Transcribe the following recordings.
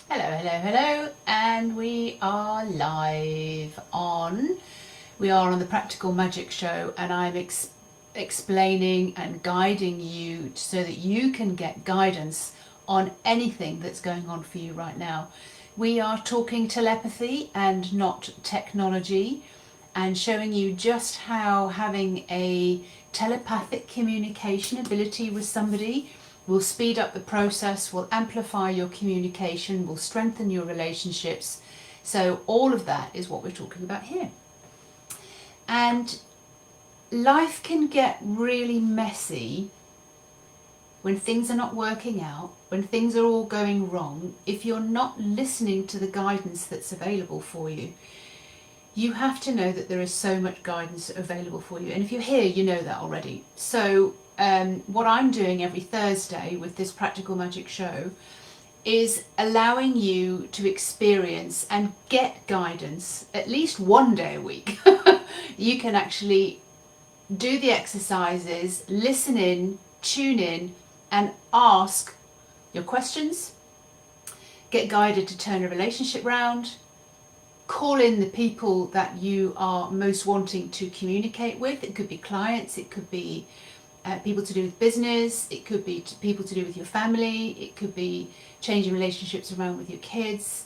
Hello, hello, hello, and we are live on. We are on the Practical Magic Show, and I'm explaining and guiding you so that you can get guidance on anything that's going on for you right now. We are talking telepathy and not technology, and showing you just how having a telepathic communication ability with somebody will speed up the process, will amplify your communication, will strengthen your relationships. So all of that is what we're talking about here. And life can get really messy when things are not working out, when things are all going wrong, if you're not listening to the guidance that's available for you. You have to know that there is so much guidance available for you. And if you're here, you know that already. So what I'm doing every Thursday with this Practical Magic Show is allowing you to experience and get guidance at least one day a week. You can actually do the exercises, listen in, tune in, and ask your questions, get guided to turn a relationship round, call in the people that you are most wanting to communicate with. It could be clients, it could be people to do with business, it could be people to do with your family, it could be changing relationships around with your kids,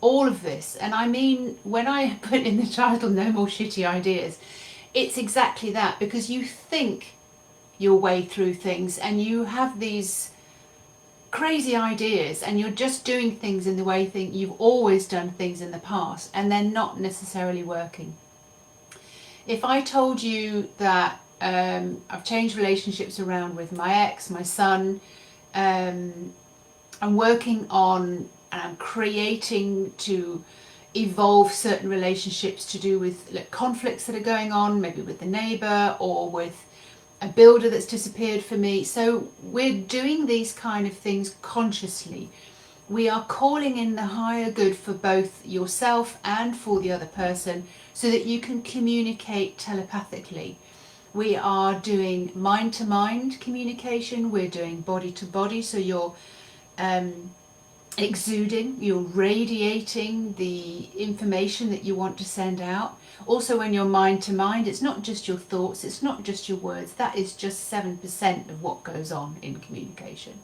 all of this. And I mean, when I put in the title No More Shitty Ideas, it's exactly that, because you think your way through things and you have these crazy ideas and you're just doing things in the way you've always done things in the past, and they're not necessarily working. If I told you that I've changed relationships around with my ex, my son, I'm working on and I'm creating to evolve certain relationships to do with conflicts that are going on, maybe with the neighbour or with a builder that's disappeared for me. So we're doing these kind of things consciously. We are calling in the higher good for both yourself and for the other person so that you can communicate telepathically. We are doing mind-to-mind communication, we're doing body-to-body, so you're exuding, you're radiating the information that you want to send out. Also, when you're mind-to-mind, it's not just your thoughts, it's not just your words, that is just 7% of what goes on in communication.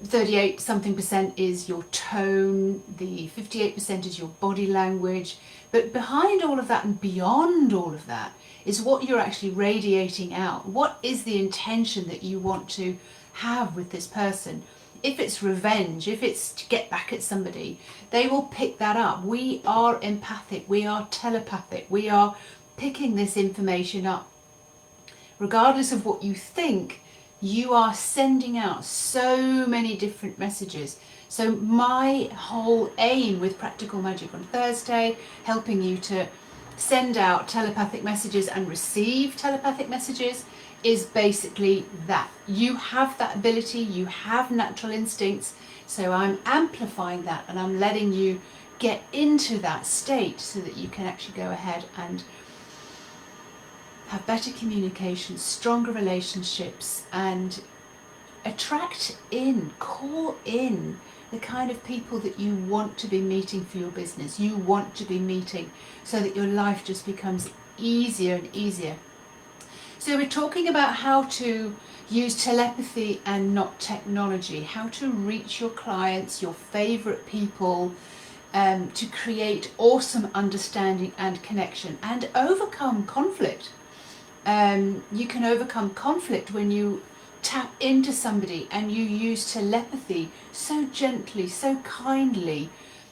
38 something percent is your tone, the 58% is your body language, but behind all of that and beyond all of that is what you're actually radiating out. What is the intention that you want to have with this person? If it's revenge, if it's to get back at somebody, they will pick that up. We are empathic, we are telepathic, we are picking this information up. Regardless of what you think, you are sending out so many different messages. So my whole aim with Practical Magic on Thursday, helping you to send out telepathic messages and receive telepathic messages, is basically that. You have that ability, you have natural instincts, so I'm amplifying that and I'm letting you get into that state so that you can actually go ahead and have better communication, stronger relationships, and attract in, call in the kind of people that you want to be meeting for your business, you want to be meeting, so that your life just becomes easier and easier. So we're talking about how to use telepathy and not technology, how to reach your clients, your favorite people, to create awesome understanding and connection and overcome conflict. You can overcome conflict when you tap into somebody and you use telepathy so gently, so kindly.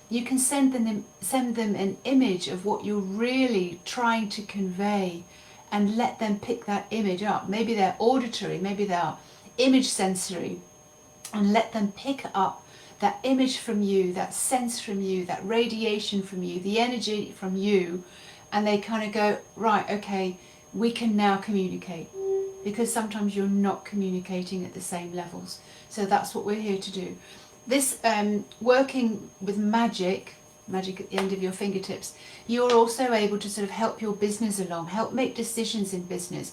You can send them an image of what you're really trying to convey and let them pick that image up. Maybe they're auditory, maybe they're image sensory, and let them pick up that image from you, that sense from you, that radiation from you, the energy from you, and they kind of go, right, okay, we can now communicate, because sometimes you're not communicating at the same levels. So that's what we're here to do. This working with magic at the end of your fingertips, you're also able to sort of help your business along, help make decisions in business.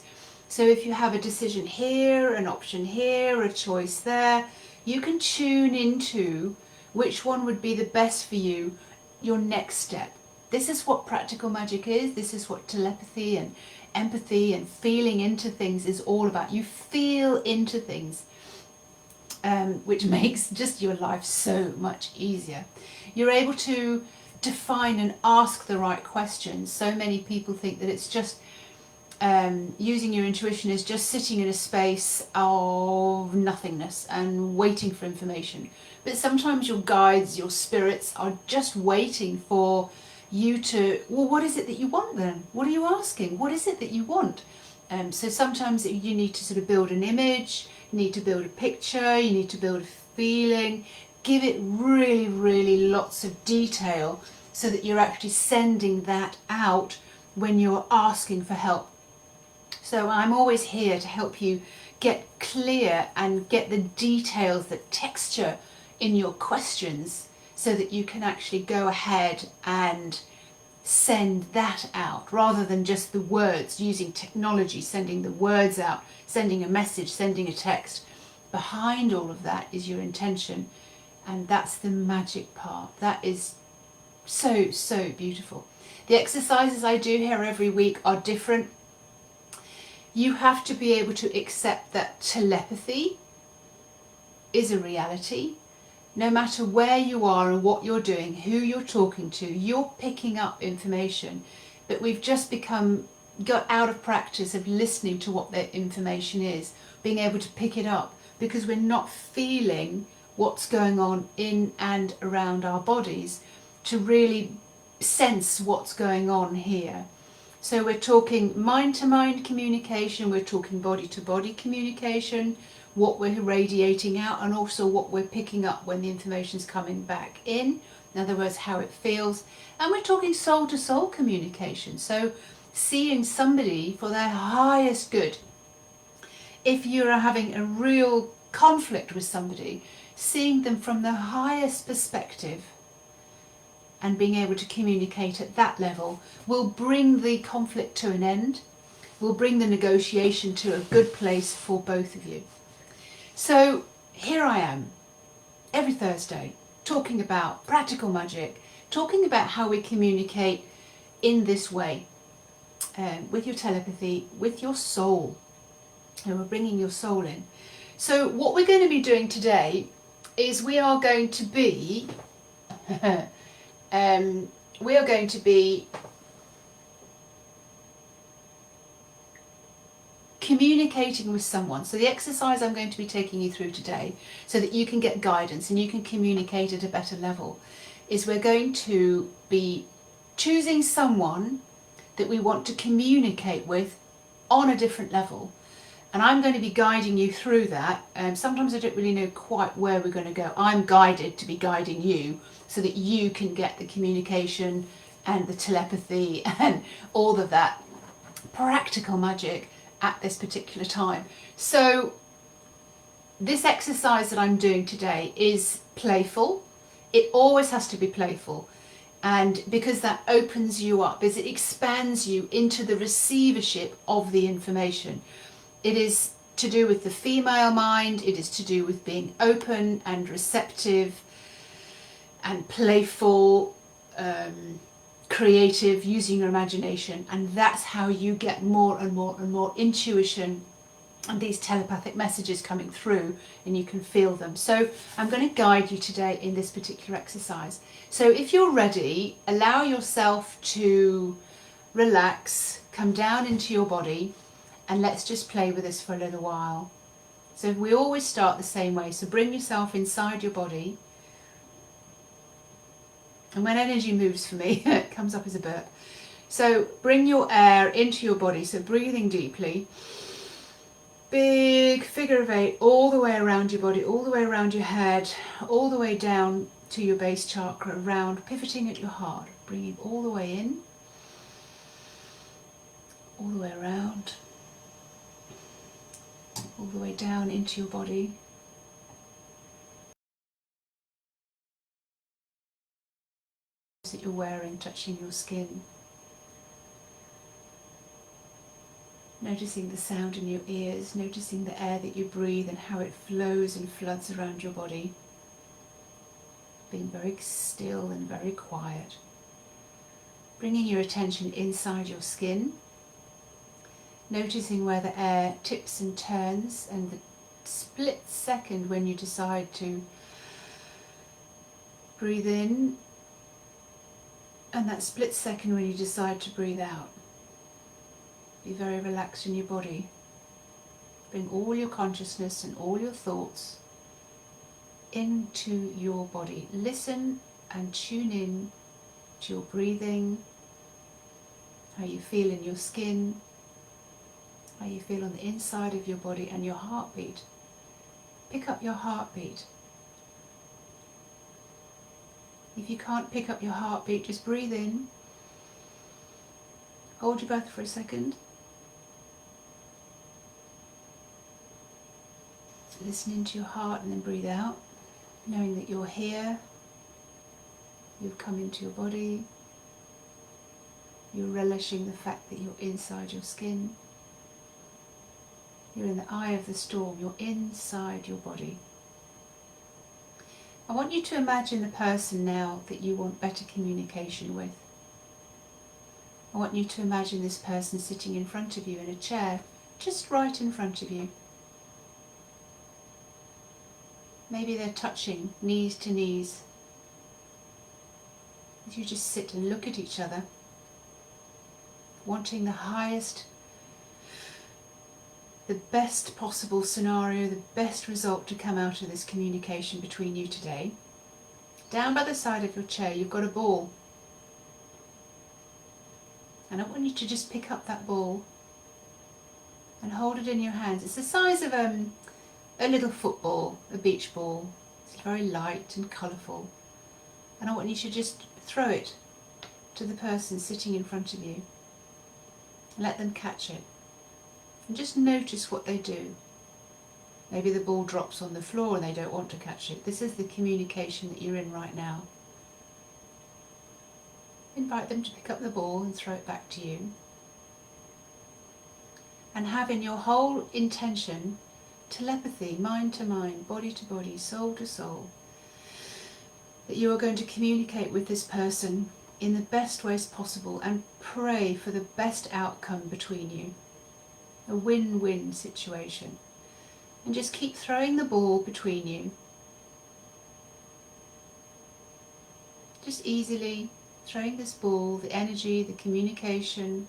So if you have a decision here, an option here, a choice there, You can tune into which one would be the best for you, your next step. This is what practical magic is. This is what telepathy and empathy and feeling into things is all about. You feel into things, which makes just your life so much easier. You're able to define and ask the right questions. So many people think that it's just using your intuition is just sitting in a space of nothingness and waiting for information. But sometimes your guides, your spirits are just waiting for you to, well, what is it that you want then? What are you asking? What is it that you want? So sometimes you need to sort of build an image, you need to build a picture, you need to build a feeling, give it really, really lots of detail so that you're actually sending that out when you're asking for help. So I'm always here to help you get clear and get the details, the texture in your questions so that you can actually go ahead and send that out rather than just the words, using technology, sending the words out, sending a message, sending a text. Behind all of that is your intention, and that's the magic part. That is so, so beautiful. The exercises I do here every week are different. You have to be able to accept that telepathy is a reality. No matter where you are and what you're doing, who you're talking to, you're picking up information. But we've just got out of practice of listening to what that information is, being able to pick it up, because we're not feeling what's going on in and around our bodies to really sense what's going on here. So we're talking mind-to-mind communication, we're talking body-to-body communication, what we're radiating out, and also what we're picking up when the information's coming back in other words, how it feels. And we're talking soul-to-soul communication, so seeing somebody for their highest good. If you're having a real conflict with somebody, seeing them from the highest perspective and being able to communicate at that level will bring the conflict to an end, will bring the negotiation to a good place for both of you. So here I am, every Thursday, talking about practical magic, talking about how we communicate in this way, with your telepathy, with your soul, and we're bringing your soul in. So what we're going to be doing today is we are going to be communicating with someone. So the exercise I'm going to be taking you through today, so that you can get guidance and you can communicate at a better level, is we're going to be choosing someone that we want to communicate with on a different level. And I'm going to be guiding you through that. Sometimes I don't really know quite where we're going to go. I'm guided to be guiding you so that you can get the communication and the telepathy and all of that practical magic at this particular time. So this exercise that I'm doing today is playful. It always has to be playful. And because that opens you up, as it expands you into the receivership of the information. It is to do with the female mind, it is to do with being open and receptive and playful, creative, using your imagination, and that's how you get more and more and more intuition and these telepathic messages coming through, and you can feel them. So I'm going to guide you today in this particular exercise. So if you're ready, allow yourself to relax, come down into your body, and let's just play with this for a little while. So we always start the same way. So bring yourself inside your body. And when energy moves for me, it comes up as a burp. So bring your air into your body. So breathing deeply. Big figure of 8 all the way around your body, all the way around your head, all the way down to your base chakra, around, pivoting at your heart. Bringing all the way in, all the way around, all the way down into your body. That you're wearing touching your skin. Noticing the sound in your ears, noticing the air that you breathe and how it flows and floods around your body. Being very still and very quiet. Bringing your attention inside your skin. Noticing where the air tips and turns, and the split second when you decide to breathe in, and that split second when you decide to breathe out. Be very relaxed in your body. Bring all your consciousness and all your thoughts into your body. Listen and tune in to your breathing, how you feel in your skin, how you feel on the inside of your body, and your heartbeat. Pick up your heartbeat. If you can't pick up your heartbeat, just breathe in. Hold your breath for a second. Listen into your heart and then breathe out, knowing that you're here. You've come into your body. You're relishing the fact that you're inside your skin. You're in the eye of the storm. You're inside your body. I want you to imagine the person now that you want better communication with. I want you to imagine this person sitting in front of you in a chair, just right in front of you. Maybe they're touching knees to knees. As you just sit and look at each other, wanting the highest, the best possible scenario, the best result to come out of this communication between you today. Down by the side of your chair, you've got a ball. And I want you to just pick up that ball and hold it in your hands. It's the size of a little football, a beach ball. It's very light and colourful. And I want you to just throw it to the person sitting in front of you. Let them catch it. And just notice what they do. Maybe the ball drops on the floor and they don't want to catch it. This is the communication that you're in right now. Invite them to pick up the ball and throw it back to you. And have in your whole intention telepathy, mind to mind, body to body, soul to soul, that you are going to communicate with this person in the best ways possible and pray for the best outcome between you. A win-win situation. And just keep throwing the ball between you. Just easily throwing this ball, the energy, the communication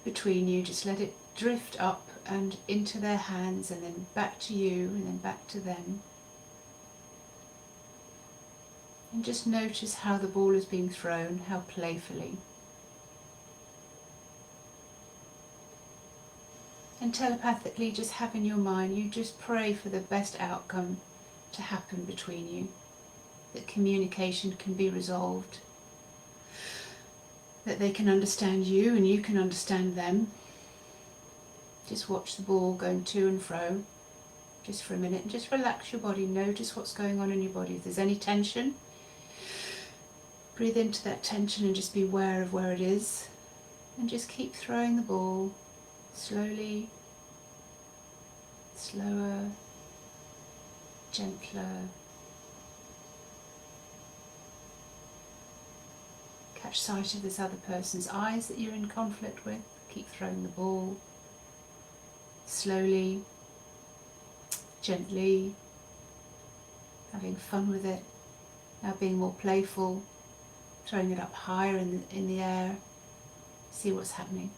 between you, just let it drift up and into their hands and then back to you and then back to them. And just notice how the ball is being thrown, how playfully. And telepathically, just have in your mind, you just pray for the best outcome to happen between you. That communication can be resolved. That they can understand you and you can understand them. Just watch the ball going to and fro, just for a minute, and just relax your body. Notice what's going on in your body. If there's any tension, breathe into that tension and just be aware of where it is. And just keep throwing the ball, slowly, slower, gentler. Catch sight of this other person's eyes that you're in conflict with. Keep throwing the ball. Slowly, gently, having fun with it, now being more playful, throwing it up higher in the air, see what's happening.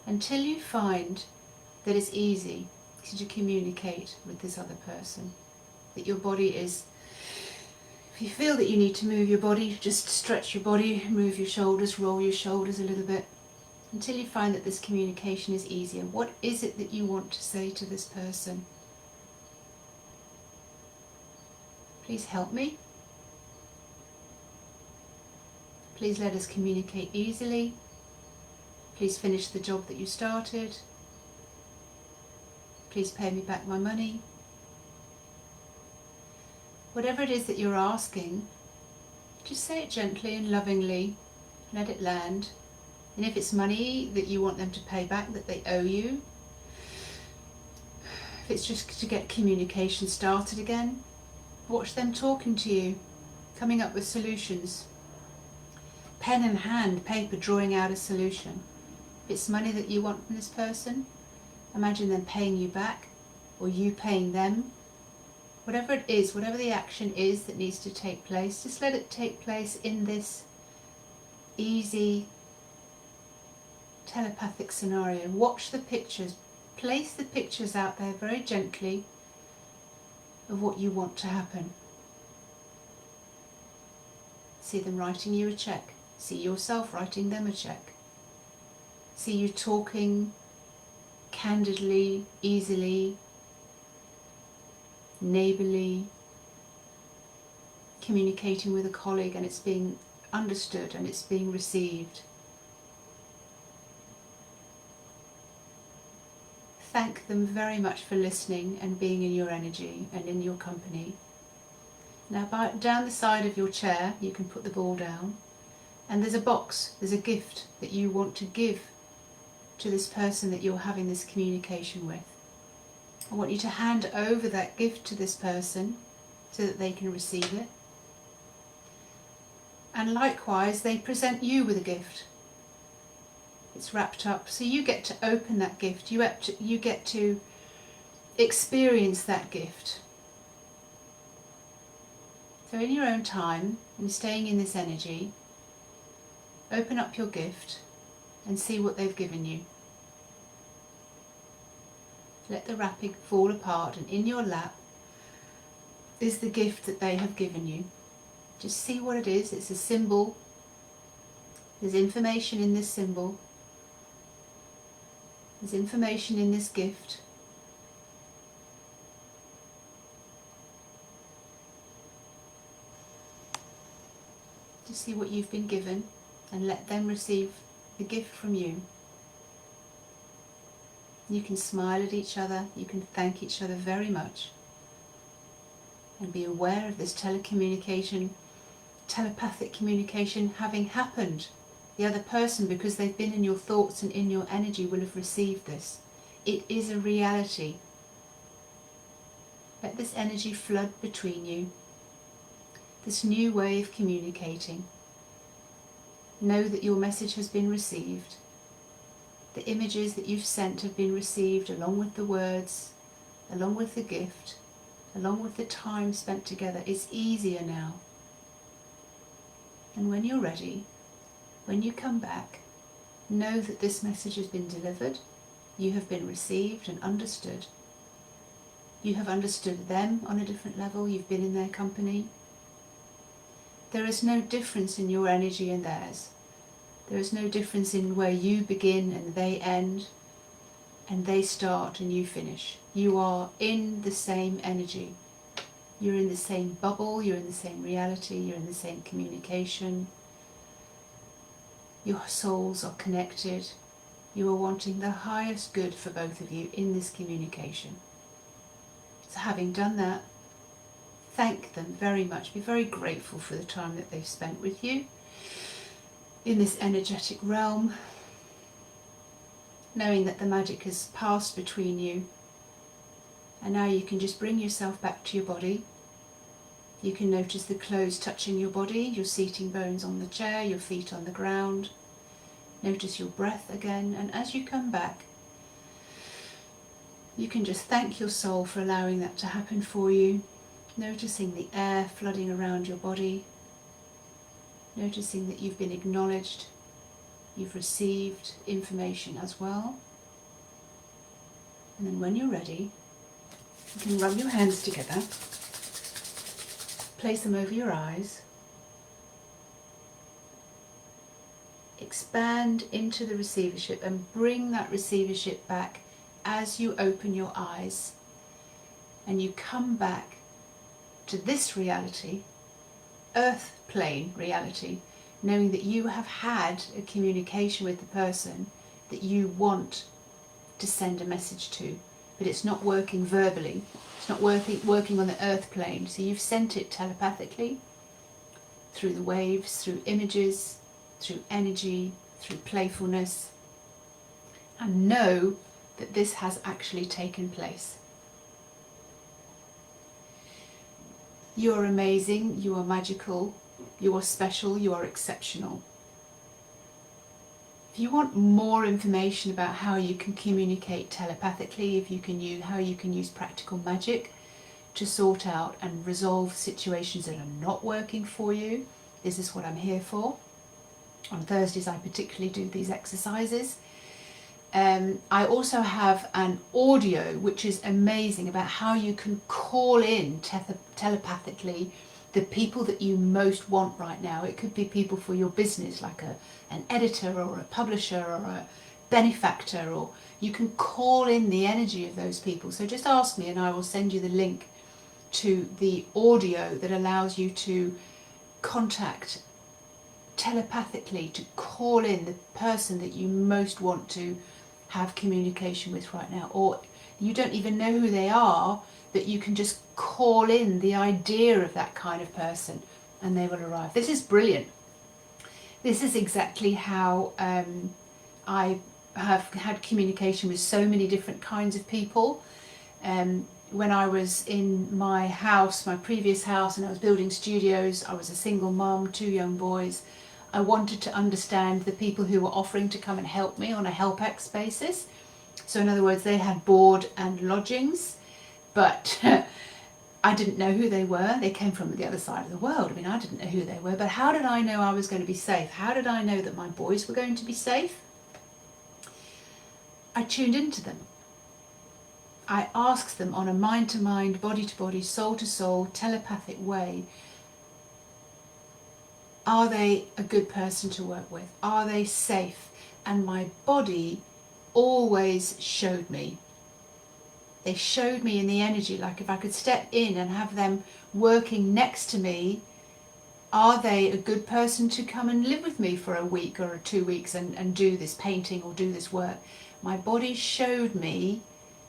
Until you find that it's easy to communicate with this other person, that your body is, if you feel that you need to move your body, just stretch your body, move your shoulders, roll your shoulders a little bit, until you find that this communication is easier. What is it that you want to say to this person? Please help me. Please let us communicate easily. Please finish the job that you started. Please pay me back my money. Whatever it is that you're asking, just say it gently and lovingly. Let it land. And if it's money that you want them to pay back, that they owe you, if it's just to get communication started again, watch them talking to you, coming up with solutions. Pen in hand, paper, drawing out a solution. If it's money that you want from this person, imagine them paying you back, or you paying them. Whatever it is, whatever the action is that needs to take place, just let it take place in this easy telepathic scenario. Watch the pictures. Place the pictures out there very gently of what you want to happen. See them writing you a check. See yourself writing them a check. See you talking candidly, easily, neighbourly, communicating with a colleague, and it's being understood and it's being received. Thank them very much for listening and being in your energy and in your company. Now down the side of your chair you can put the ball down, and there's a box, there's a gift that you want to give to this person that you're having this communication with. I want you to hand over that gift to this person so that they can receive it. And likewise, they present you with a gift. It's wrapped up, so you get to open that gift. You get to experience that gift. So in your own time, and staying in this energy, open up your gift and see what they've given you. Let the wrapping fall apart, and in your lap is the gift that they have given you. Just see what it is. It's a symbol. There's information in this symbol. There's information in this gift. Just see what you've been given and let them receive the gift from you. You can smile at each other, you can thank each other very much, and be aware of this telecommunication, telepathic communication having happened. The other person, because they've been in your thoughts and in your energy, will have received this. It is a reality. Let this energy flood between you, this new way of communicating. Know that your message has been received. The images that you've sent have been received, along with the words, along with the gift, along with the time spent together. It's easier now. And when you're ready, when you come back, know that this message has been delivered. You have been received and understood. You have understood them on a different level. You've been in their company. There is no difference in your energy and theirs. There is no difference in where you begin and they end, and they start and you finish. You are in the same energy. You're in the same bubble, you're in the same reality, you're in the same communication. Your souls are connected. You are wanting the highest good for both of you in this communication. So having done that, thank them very much. Be very grateful for the time that they've spent with you in this energetic realm, knowing that the magic has passed between you, and now you can just bring yourself back to your body. You can notice the clothes touching your body, your seating bones on the chair, your feet on the ground. Notice your breath again, and as you come back, you can just thank your soul for allowing that to happen for you, noticing the air flooding around your body, noticing that you've been acknowledged, you've received information as well. And then when you're ready, you can rub your hands together, place them over your eyes, expand into the receivership and bring that receivership back as you open your eyes, and you come back to this reality, earth plane reality, knowing that you have had a communication with the person that you want to send a message to, but it's not working verbally, it's not working on the earth plane. So you've sent it telepathically, through the waves, through images, through energy, through playfulness, and know that this has actually taken place. You are amazing, you are magical, you are special, you are exceptional. If you want more information about how you can communicate telepathically, how you can use practical magic to sort out and resolve situations that are not working for you, this is what I'm here for. On Thursdays I particularly do these exercises. I also have an audio which is amazing about how you can call in telepathically the people that you most want right now. It could be people for your business, like an editor or a publisher or a benefactor, or you can call in the energy of those people. So just ask me and I will send you the link to the audio that allows you to contact telepathically, to call in the person that you most want to have communication with right now, or you don't even know who they are, but you can just call in the idea of that kind of person and they will arrive. This is brilliant. This is exactly how I have had communication with so many different kinds of people. When I was in my house, my previous house, and I was building studios, I was a single mum, 2 young boys. I wanted to understand the people who were offering to come and help me on a HelpX basis. So in other words, they had board and lodgings, but I didn't know who they were. They came from the other side of the world. I mean, I didn't know who they were, but how did I know I was going to be safe? How did I know that my boys were going to be safe? I tuned into them. I asked them on a mind-to-mind, body-to-body, soul-to-soul, telepathic way, are they a good person to work with? Are they safe? And my body always showed me. They showed me in the energy, like if I could step in and have them working next to me, are they a good person to come and live with me for a week or 2 weeks and do this painting or do this work? My body showed me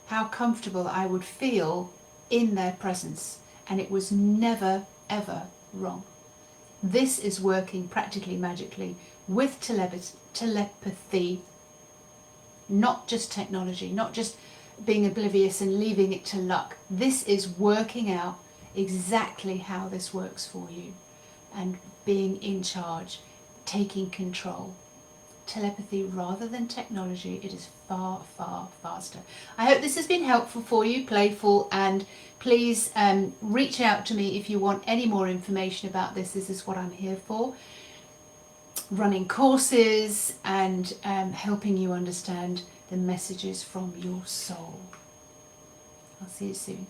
how comfortable I would feel in their presence, and it was never ever wrong. This is working practically magically with telepathy, not just technology, not just being oblivious and leaving it to luck. This is working out exactly how this works for you and being in charge, taking control. Telepathy rather than technology, it is far, far faster. I hope this has been helpful for you, playful, and please reach out to me if you want any more information about this. This is what I'm here for. Running courses and helping you understand the messages from your soul. I'll see you soon.